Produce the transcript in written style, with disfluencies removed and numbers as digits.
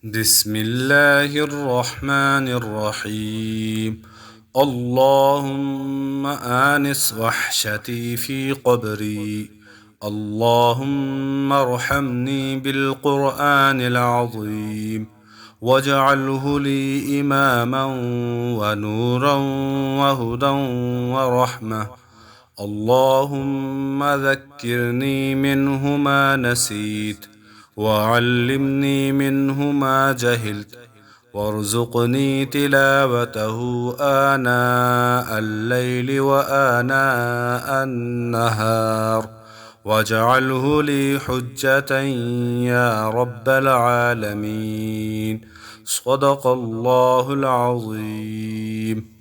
بسم الله الرحمن الرحيم. اللهم آنس وحشتي في قبري. اللهم ارحمني بالقرآن العظيم واجعله لي إماما ونورا وهدى ورحمة. اللهم ذكرني منه ما نسيت وعلمني منه ما جهلت وارزقني تلاوته آناء الليل وآناء النهار واجعله لي حجة يا رب العالمين. صدق الله العظيم.